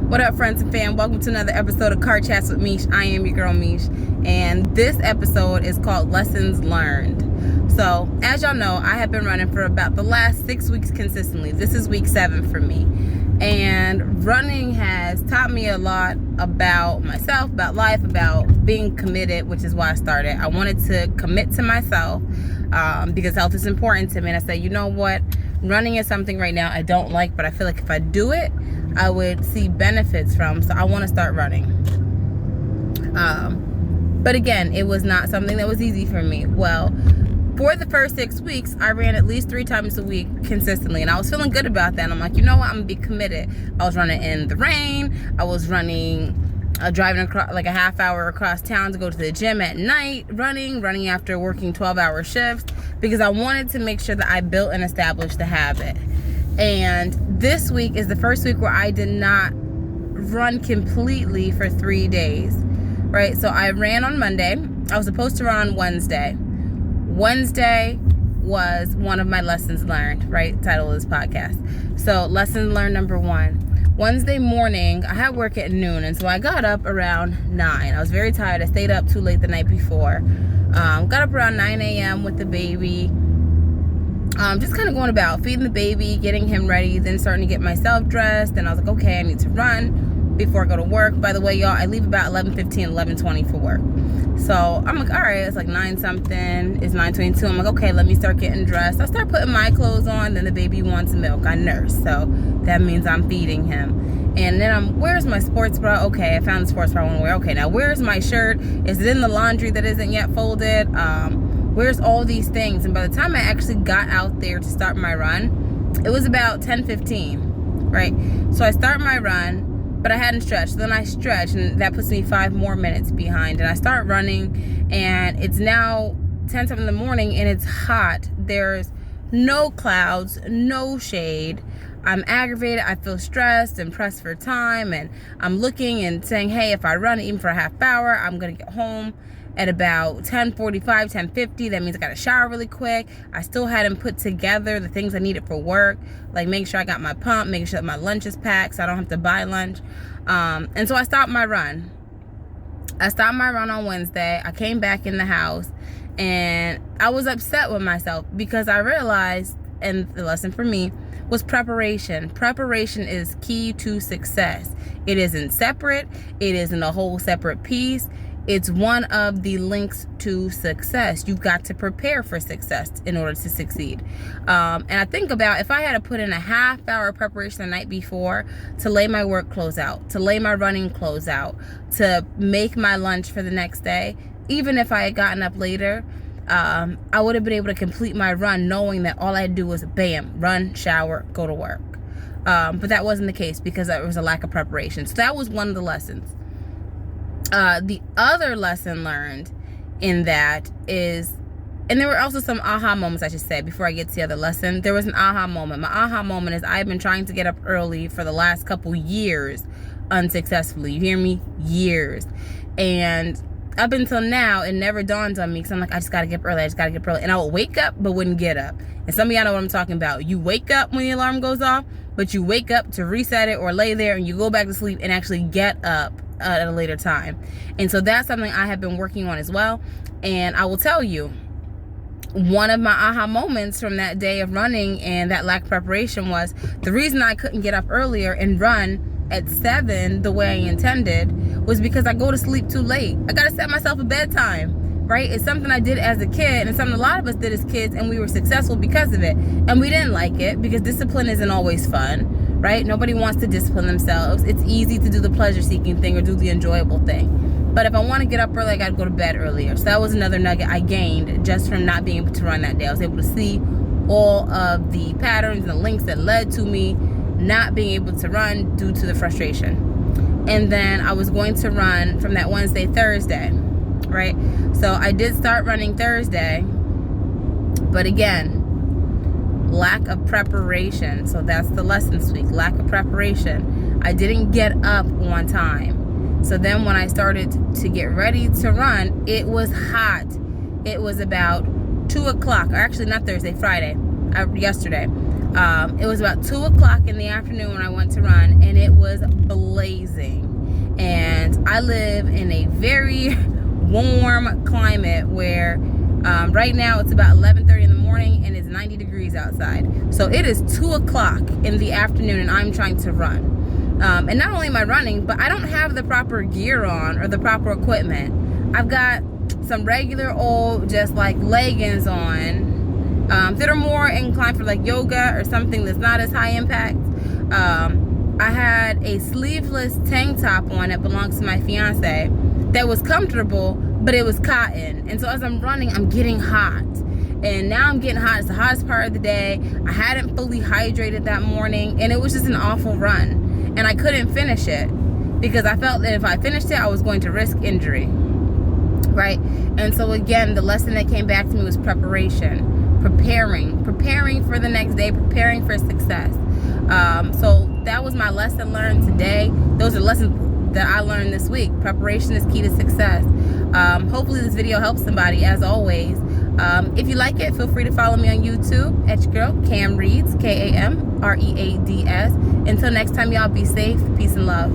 What up, friends and fam? Welcome to another episode of Car Chats with Mish. I am your girl Mish, and this episode is called Lessons Learned. So, as y'all know, I have been running for about the last 6 weeks consistently. This is week 7 for me, and running has taught me a lot about myself, about life, about being committed, which is why I started. I wanted to commit to myself because health is important to me, and I said, you know what? Running is something right now I don't like, but I feel like if I do it, I would see benefits from, so I want to start running. But again, it was not something that was easy for me. Well, for the first 6 weeks, I ran at least 3 times a week consistently, and I was feeling good about that. I'm like, you know what, I'm gonna be committed. I was running in the rain. I was running, driving across, like a half hour across town to go to the gym at night, running after working 12-hour shifts, because I wanted to make sure that I built and established the habit. And this week is the first week where I did not run completely for 3 days, right? So I ran on Monday. I was supposed to run on Wednesday. Wednesday was one of my lessons learned, right? Title of this podcast. So lesson learned number 1. Wednesday morning, I had work at noon, and so I got up around 9. I was very tired. I stayed up too late the night before. Got up around 9 a.m. with the baby. Just kind of going about feeding the baby, getting him ready, then starting to get myself dressed. And I was like, okay, I need to run before I go to work. By the way, y'all, I leave about 11:15, 11:20 for work. So I'm like, all right, it's like 9 something, it's 9:22. I'm like, okay, let me start getting dressed. I start putting my clothes on, then the baby wants milk. I nurse, so that means I'm feeding him. And then where's my sports bra? Okay, I found the sports bra I want to wear. Okay, now where's my shirt? Is it in the laundry that isn't yet folded? Where's all these things? And by the time I actually got out there to start my run, it was about 10:15, right? So I start my run, but I hadn't stretched. So then I stretch, and that puts me 5 more minutes behind. And I start running, and it's now 10 something in the morning, and it's hot. There's no clouds, no shade. I'm aggravated. I feel stressed and pressed for time, and I'm looking and saying, hey, if I run even for a half hour, I'm gonna get home at about 10:45, 10:50. That means I got to shower really quick. I still hadn't put together the things I needed for work, like making sure I got my pump, making sure that my lunch is packed so I don't have to buy lunch. And so I stopped my run. I stopped my run on Wednesday. I came back in the house, and I was upset with myself because I realized, and the lesson for me was preparation. Preparation is key to success. It isn't separate. It isn't a whole separate piece. It's one of the links to success. You've got to prepare for success in order to succeed. And I think about if I had to put in a half-hour preparation the night before to lay my work clothes out, to lay my running clothes out, to make my lunch for the next day, even if I had gotten up later, I would have been able to complete my run knowing that all I had to do was bam, run, shower, go to work. But that wasn't the case because there was a lack of preparation. So that was one of the lessons. The other lesson learned in that is, and there were also some aha moments, I should say, before I get to the other lesson. There was an aha moment. My aha moment is I've been trying to get up early for the last couple years unsuccessfully. You hear me? Years. And up until now, it never dawned on me because I'm like, I just got to get up early. I just got to get up early. And I would wake up but wouldn't get up. And some of y'all know what I'm talking about. You wake up when the alarm goes off, but you wake up to reset it or lay there and you go back to sleep and actually get up at a later time. And so that's something I have been working on as well. And I will tell you, one of my aha moments from that day of running and that lack of preparation was the reason I couldn't get up earlier and run at 7 the way I intended was because I go to sleep too late. I got to set myself a bedtime, right? It's something I did as a kid, and something a lot of us did as kids, and we were successful because of it. And we didn't like it because discipline isn't always fun, right? Nobody wants to discipline themselves. It's easy to do the pleasure-seeking thing or do the enjoyable thing. But if I want to get up early, I got to go to bed earlier. So that was another nugget I gained just from not being able to run that day. I was able to see all of the patterns and the links that led to me not being able to run due to the frustration. And then I was going to run from that Wednesday, Thursday, right? So I did start running Thursday, but again, lack of preparation. So that's the lesson this week, lack of preparation. I didn't get up on time. So then when I started to get ready to run, it was hot. It was about 2 o'clock, or actually not Thursday, Friday, yesterday. It was about 2 o'clock in the afternoon when I went to run, and it was blazing. freezing. And I live in a very warm climate where right now it's about 11:30 in the morning and it's 90 degrees outside. So it is 2 o'clock in the afternoon and I'm trying to run. And not only am I running, but I don't have the proper gear on or the proper equipment. I've got some regular old just like leggings on that are more inclined for like yoga or something that's not as high impact. I had a sleeveless tank top on that belongs to my fiance that was comfortable, but it was cotton. And so as I'm running, I'm getting hot. And now I'm getting hot. It's the hottest part of the day. I hadn't fully hydrated that morning, and it was just an awful run. And I couldn't finish it because I felt that if I finished it, I was going to risk injury, right? And so again, the lesson that came back to me was preparation, preparing for the next day, preparing for success. So that was my lesson learned today. Those are lessons that I learned this week. Preparation is key to success. Hopefully this video helps somebody, as always. If you like it, feel free to follow me on YouTube at your girl, Cam Reads, Kamreads. Until next time, y'all be safe. Peace and love.